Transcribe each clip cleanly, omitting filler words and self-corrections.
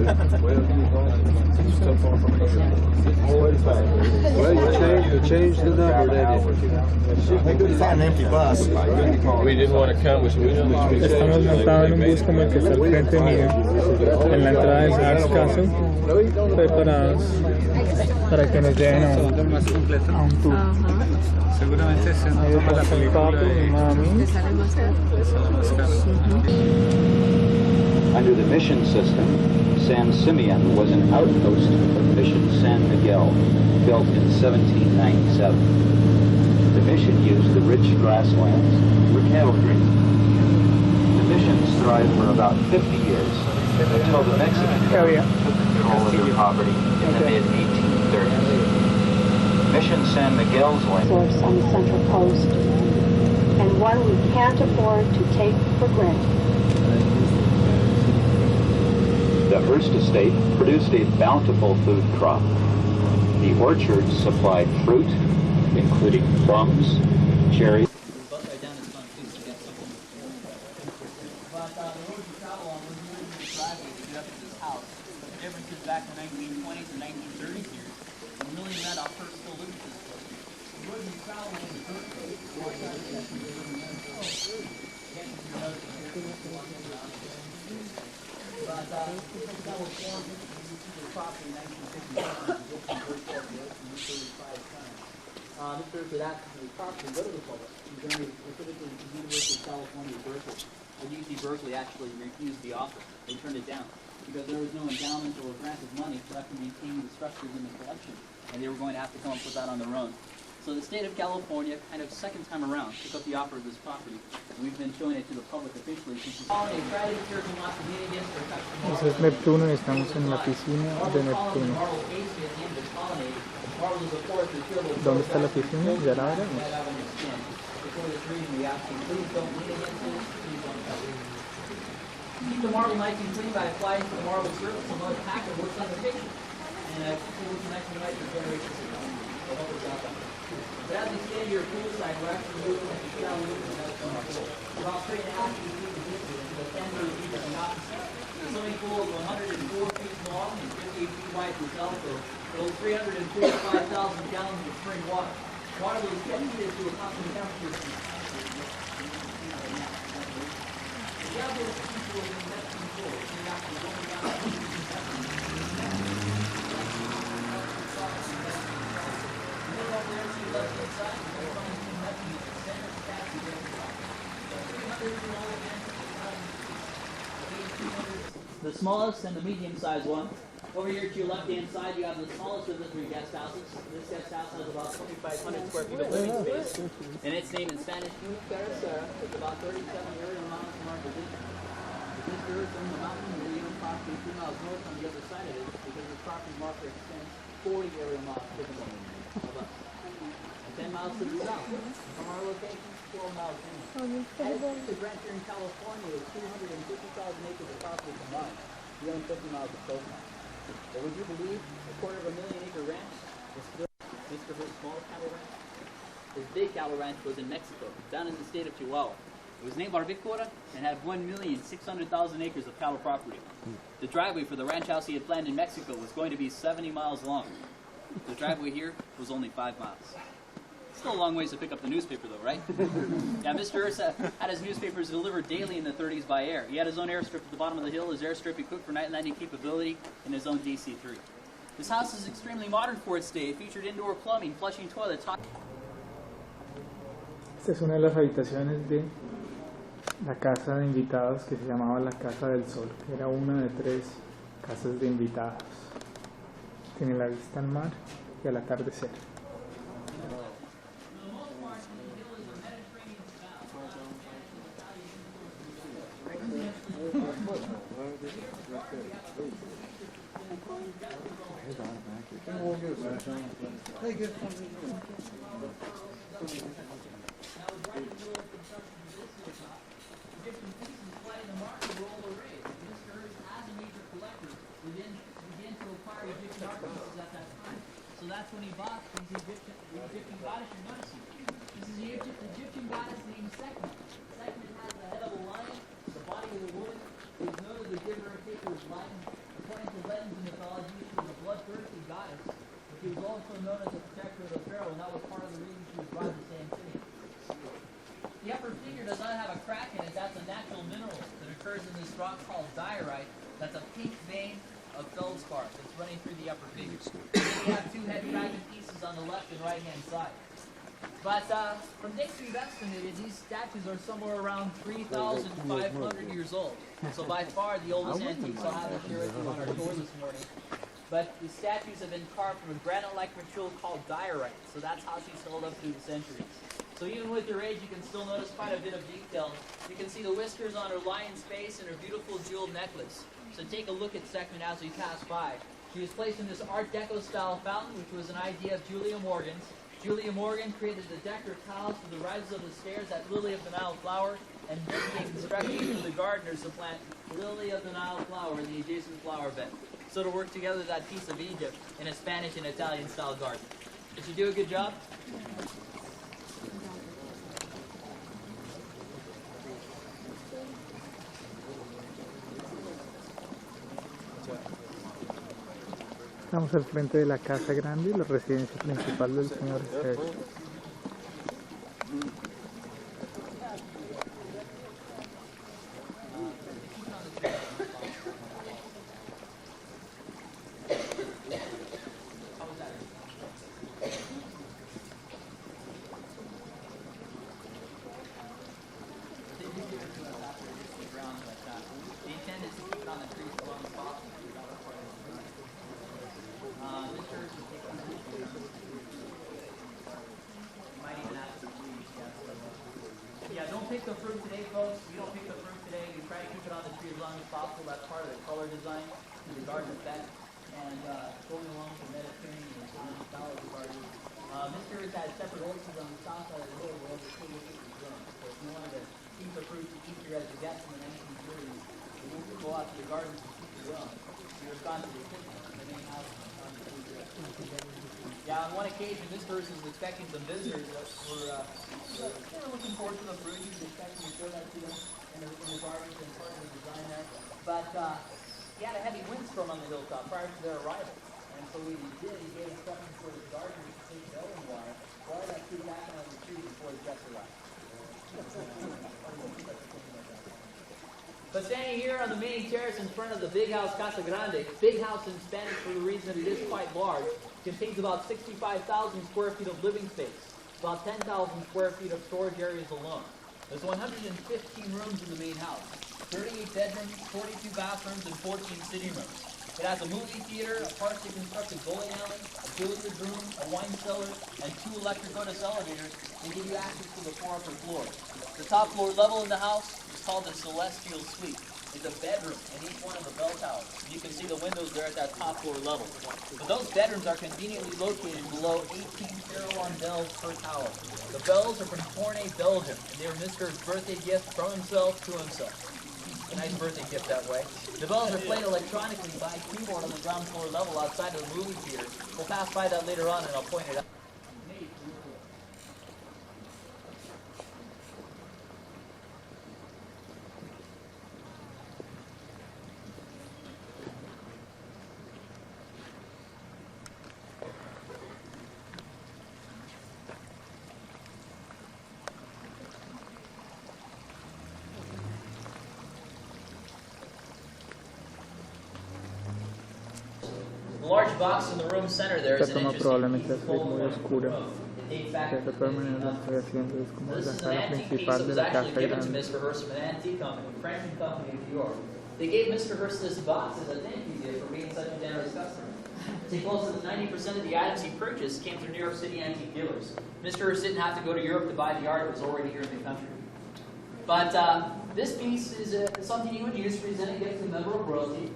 Well, you changed the number, didn't They couldn't find an empty bus. We didn't want to come, which we Estamos montados en un bus como el que está al frente mío, en la entrada de Hearst Castle, preparados para que nos lleven a un tour. Seguramente se nos toma la película y Mami. sale más caro. Under the mission system, San Simeón was an outpost of Mission San Miguel, built in 1797. The mission used the rich grasslands for cattle grazing. The missions thrived for about 50 years until the Mexican government took control of their property in the mid-1830s. Mission San Miguel's land source on the Central Coast, and one we can't afford to take for granted. The Hearst estate produced a bountiful food crop. The orchards supplied fruit, including plums, cherries. Back in the 1920s and 1930s here, and really met up Hearst still lived this place. The road you travel on the dirt road, that was formed the property in 1955. Mr. Hearst had access to the property, go to the public. He's going to specifically the University of California, Berkeley. And UC Berkeley actually refused the offer. They turned it down, because there was no endowment or grant of money for them to maintain the structures in the collection, and they were going to have to come up with that on their own. So the state of California, kind of second time around, took up the offer of this property, and we've been showing it to the public officially since the colony tried to hear from lots of against their customers. Ese es Neptuno y estamos en la piscina de Neptuno. ¿Dónde está la piscina? Ya la veremos. Keep the marble nice and clean by applying to the marble surface and let it pack and works on the picture. And people will connect to the generation system. So help us out on that. But as we stand here poolside, we're actually moving at the shower loop and that's on our pool. About 3.5 feet deep in distance, the 10 meters deep in the opposite. The swimming pool is 104 feet long and 58 feet wide itself, so it'll 345,000 gallons of spring water. Water that was kept heated to a constant temperature. The smallest and the medium-sized one. Over here to your left-hand side, you have the smallest of the three guest houses. This guest house has about 2,500 square feet of living space, and its name in Spanish, it's about 37 area miles from our position. This is on the mountain, and we're approximately 2 miles north on the other side of it, because the property marker extends 40 area miles to the north of us. 10 miles to the south. From our location, 12 miles inland. The grant here in California is 250,000 acres of property combined. We own 50 miles of coastline. But would you believe a $250,000-acre ranch was still Mr. Hearst's small cattle ranch? His big cattle ranch was in Mexico, down in the state of Chihuahua. It was named Barbicora and had 1,600,000 acres of cattle property. The driveway for the ranch house he had planned in Mexico was going to be 70 miles long. The driveway here was only 5 miles. Still a long ways to pick up the newspaper though, right? Yeah, Mr. Hearst had his newspapers delivered daily in the 30s by air. He had his own airstrip at the bottom of the hill, his airstrip equipped for night landing capability, and his own DC-3. This house is extremely modern for its day. It featured indoor plumbing, flushing toilets. Esta es una de las habitaciones de la casa de invitados que se llamaba la Casa del Sol, que era una de 3 casas de invitados. Tiene la vista al mar y al atardecer. So that's when he bought these Egyptian goddess you're noticing. This is the Egyptian goddess named Sekhmet. Sekhmet has the head of a lion, the body of a woman, who is known as the giver and taker of life. According to also known as the protector of the pharaoh, and that was part of the reason she was brought to San Simeon. The upper figure does not have a crack in it. That's a natural mineral that occurs in this rock called diorite. That's a pink vein of feldspar that's running through the upper figure. You have two head cracking pieces on the left and right hand side. But from dates we've estimated, these statues are somewhere around 3,500 years old. So by far the oldest antiques. I'll have to share with you on our tour this morning. But the statues have been carved from a granite-like material called diorite. So that's how she's held up through the centuries. So even with her age, you can still notice quite a bit of detail. You can see the whiskers on her lion's face and her beautiful jeweled necklace. So take a look at Seckman as we pass by. She was placed in this Art Deco style fountain, which was an idea of Julia Morgan's. Julia Morgan created the decorative tiles for the rises of the stairs at Lily of the Nile flower, and began constructing for the gardeners to plant Lily of the Nile flower in the adjacent flower bed. So to work together that piece of Egypt in a Spanish and Italian style garden. Did she do a good job? Estamos al frente de la casa grande, la residencia principal del señor Hearst. Yeah, don't pick the fruit today, folks. We don't pick the fruit today. We try to keep it on the tree as long as possible. That's part of the color design to the garden effect. And going along with the Mediterranean and surrounding flowers garden. Mr. Hearst had separate orchards on the south side of the hill where the tree was grown. So if you wanted to keep the fruit easier as you get in the 1930s, you need to go out to the gardens and keep it grown. You're responsible for the main house on the tree. Yeah, on one occasion, Mr. Hearst was expecting some visitors that they were looking forward to the fruit. He was expecting to show that to them in the gardens and part of the design there. But he had a heavy windstorm on the hilltop prior to their arrival. And so what he did, he gave instructions for his gardeners to take baling wire that tree back on the tree before the guests arrived. But standing here on the main terrace in front of the big house, Casa Grande, big house in Spanish for the reason that it is quite large, contains about 65,000 square feet of living space, about 10,000 square feet of storage areas alone. There's 115 rooms in the main house, 38 bedrooms, 42 bathrooms, and 14 sitting rooms. It has a movie theater, a partially constructed bowling alley, a billiard room, a wine cellar, and 2 electric Otis elevators to give you access to the 4 upper floors. The top floor level in the house is called the Celestial Suite. It's a bedroom in each one of the bell towers. You can see the windows there at that top floor level. But those bedrooms are conveniently located below 18 Carillon bells per tower. The bells are from Tournai, Belgium, and they were Mr. Hearst's birthday gift from himself to himself. A nice birthday gift that way. The bells are played electronically by a keyboard on the ground floor level outside of the movie theater. We'll pass by that later on and I'll point it out. The large box in the room center there is Esta an toma probablemente interesting va a ser muy oscura, It dates back ya que de todas maneras lo estoy haciendo, es como This la is an sala antique piece principal that de was la actually casa given to grande. Mr. Hearst from an antique company, a French company in New York. They gave Mr. Hearst this box as a thank you gift for being such a generous customer. See, close to 90% of the items he purchased came through New York City antique dealers. Mr. Hearst didn't have to go to Europe to buy the art, it was already here in the country. But this piece is something you would use to present a gift to a member of royalty.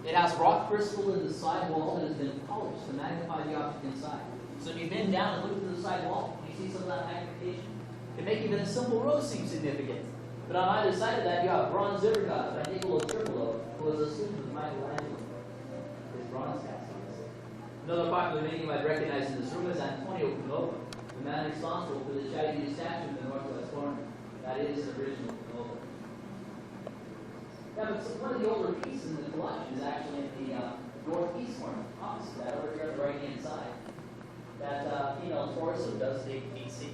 It has rock crystal in the side wall that has been polished to magnify the object inside. So if you bend down and look to the side wall, you see some of that magnification. It can make even a simple rose seem significant. But on either side of that, you have bronze river gods by Niccolo Tripolo, who was a student of Michelangelo. His bronze cast. Another popular name you might recognize in this room is Antonio Canova, the man responsible for the Chattanooga statue in the northwest corner. That is an original Canova. Yeah, but one of the older pieces in the collection is actually in the northeast corner, opposite that, over here on the right-hand side. that female torso does dig BC.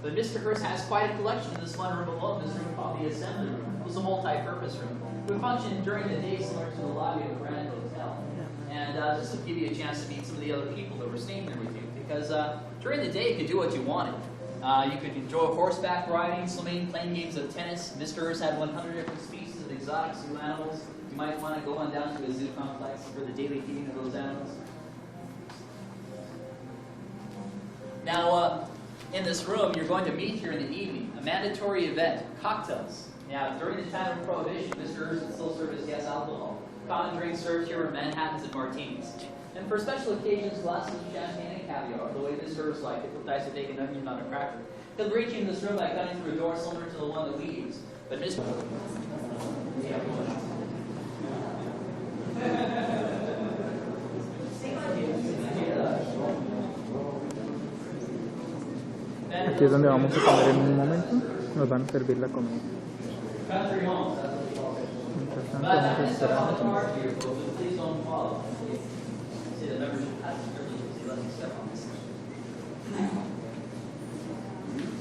But Mr. Hearst has quite a collection in this one room alone. This room called the assembly room. It was a multi-purpose room. It would function during the day similar to the lobby of a Grand Hotel. And just to give you a chance to meet some of the other people that were staying there with you. Because during the day you could do what you wanted. You could enjoy horseback riding, swimming, playing games of tennis. Mr. Hearst had 100 different species of exotic zoo animals. You might want to go on down to a zoo complex for the daily feeding of those animals. Now, in this room, you're going to meet here in the evening. A mandatory event, cocktails. Now, during the time of Prohibition, Mr. Hearst would still serve his guests alcohol. Common drinks served here are Manhattans and martinis. And for special occasions, glasses of champagne and caviar, the way Mr. Hearst liked it, with dice of bacon, onion on a cracker. He'll greet you in this room by cutting through a door similar to the one that we use. But Mr. Aquí es donde vamos a comer en un momento. Nos van a servir la comida. Mientras tanto, vamos a esperar.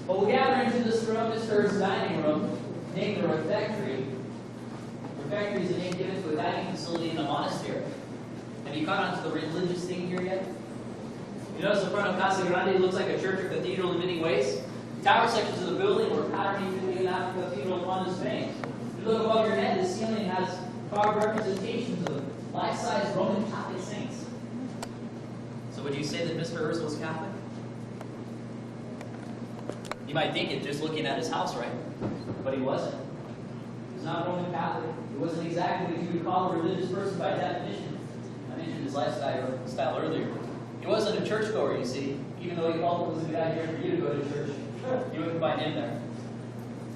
Well, we'll gather into this room, Mr. Hearst's dining room, named the refectory. Refectory is a name given to a dining facility in a monastery. Have you caught on to the religious thing here yet? You notice the front of Casa Grande looks like a church or cathedral in many ways. Tower sections of the building were patterned to the African Cathedral of London's fame. You look above your head, the ceiling has carved representations of life-size Roman Catholic saints. So would you say that Mr. Hearst was Catholic? You might think it just looking at his house, right? But he wasn't. He was not Roman Catholic. He wasn't exactly what you would call a religious person by definition. I mentioned his lifestyle earlier. He wasn't a churchgoer, you see. Even though he felt it was a good idea for you to go to church, you wouldn't find him there.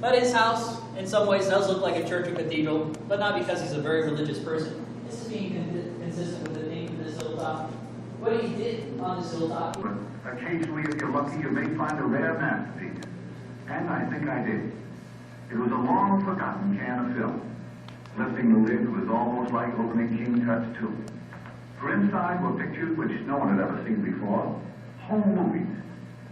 But his house, in some ways, does look like a church or cathedral, but not because he's a very religious person. This is being consistent with the theme of this hilltop. What he did on this hilltop. But occasionally, if you're lucky, you may find a rare masterpiece. And I think I did. It was a long-forgotten can of film. Lifting the lid was almost like opening King Tut's tomb. For inside were pictures which no one had ever seen before. Home movies,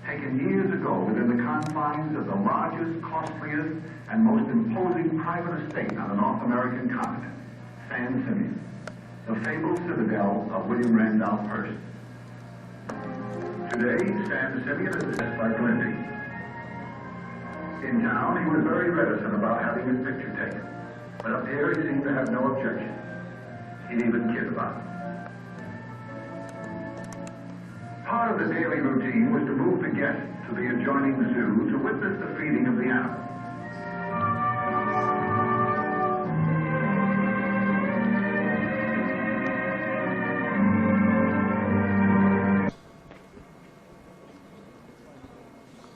taken years ago within the confines of the largest, costliest, and most imposing private estate on the North American continent, San Simeón, the fabled citadel of William Randolph Hearst. Today, San Simeón is possessed by Glinty. In town, he was very reticent about having his picture taken, but up here he seemed to have no objection. He'd even kid about it. Part of the daily routine was to move the guests to the adjoining zoo to witness the feeding of the animals.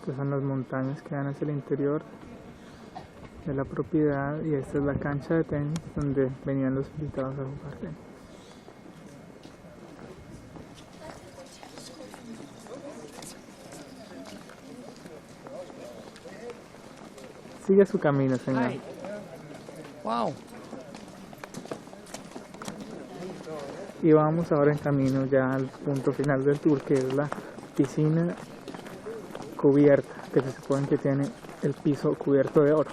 Estas son las montañas que dan hacia el interior de la propiedad y esta es la cancha de tenis donde venían los invitados a jugar tenis. Sigue su camino, señor. Wow. Y vamos ahora en camino ya al punto final del tour, que es la piscina cubierta, que se supone que tiene el piso cubierto de oro.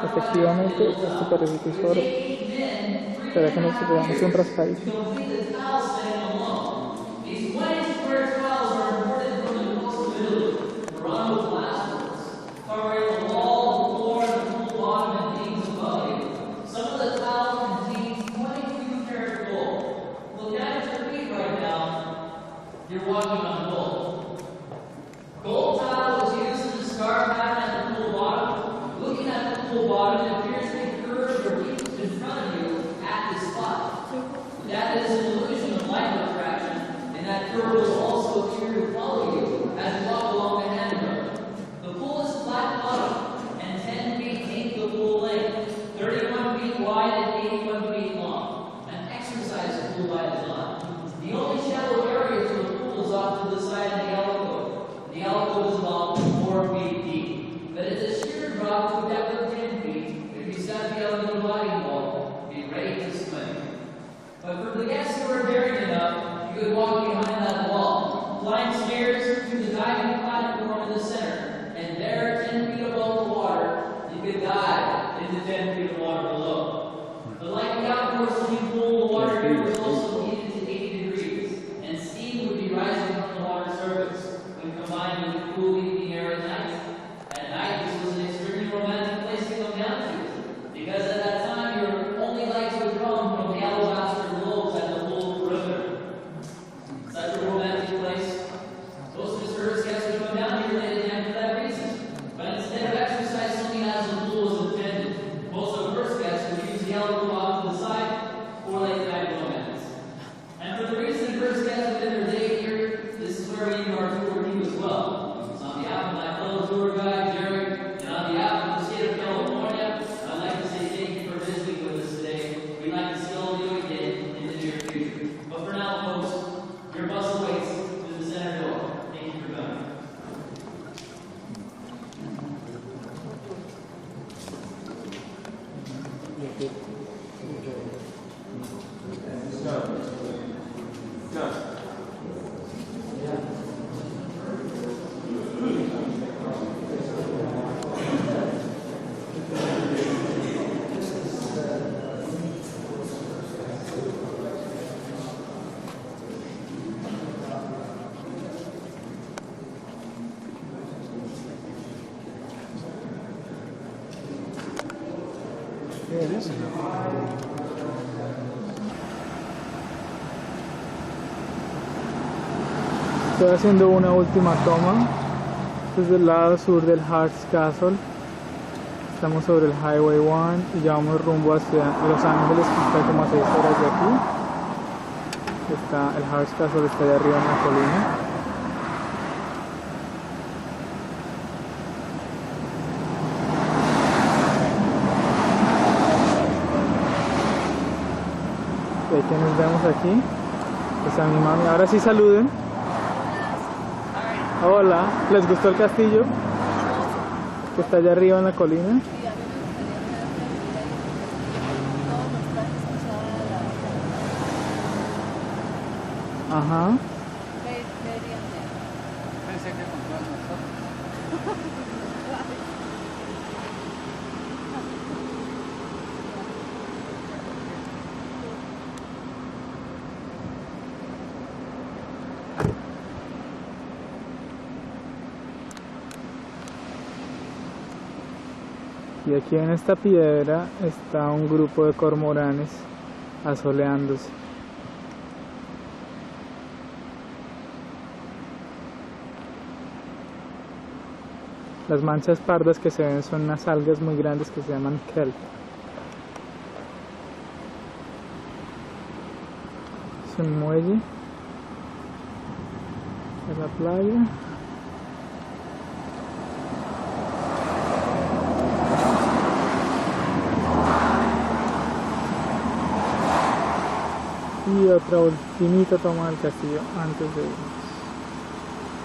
Efectivamente, esto parece que es oro. Espera que nos veamos un raspadito. You're walking on gold. Gold tile was used in the scar pattern at the pool bottom. Looking at the pool bottom, it appears to be curved or deep in front of you at this spot. That is an illusion of light refraction, and that curve will also appear to follow you as you walk along the handle. The pool is flat bottom and 10 feet deep the pool length, 31 feet wide and 81 feet long. An exercise pool by design. The only shallow area to the pool is off to the side of the alcove. The alcove is about 4 feet deep, but it's a sheer drop to a depth of 10 feet. If you sat beyond the gliding wall, be ready to swim. But for the guests who are daring enough, climb stairs to the diving platform in the center, and there, 10 feet above the water, you could dive into 10 feet of water below. But like the outdoor swimming pool, the water here was also heated to 80 degrees, and steam would be rising from the water surface when combined with the cool evening air at night. At night, this was an extremely romantic place to come down to, because at that time, your only lights would come from the alabaster globes at the whole perimeter. Such a romantic place. Most of the service guests would come down here late at night for that reason. But instead of exercise swimming as the pool was intended, most of the first guests would use the elbow off to the side for late night romance. And for the reason first guests would end their day here, this is where we do our tour with you as well. So on behalf of my fellow tour guide, Jerry, and on behalf of the state of California, I'd like to say thank you for visiting with us today. We'd like to see all of you again in the near future. But for now, folks, your bus awaits through the center door. Thank you for coming. Estoy haciendo una última toma desde el lado sur del Hearst Castle. Estamos sobre el Highway 1 y ya vamos rumbo hacia Los Ángeles, que está como a 6 horas de aquí. El Hearst Castle está allá arriba en la colina. Y ahí que nos vemos aquí, está mi mami. Ahora sí saluden. Hola, ¿les gustó el castillo? Que está allá arriba en la colina. Ajá. Pensé que con todas nosotros. Y aquí en esta piedra está un grupo de cormoranes asoleándose. Las manchas pardas que se ven son unas algas muy grandes que se llaman kelp. Es un muelle de la playa. Y otra ultimita toma del castillo antes de irnos.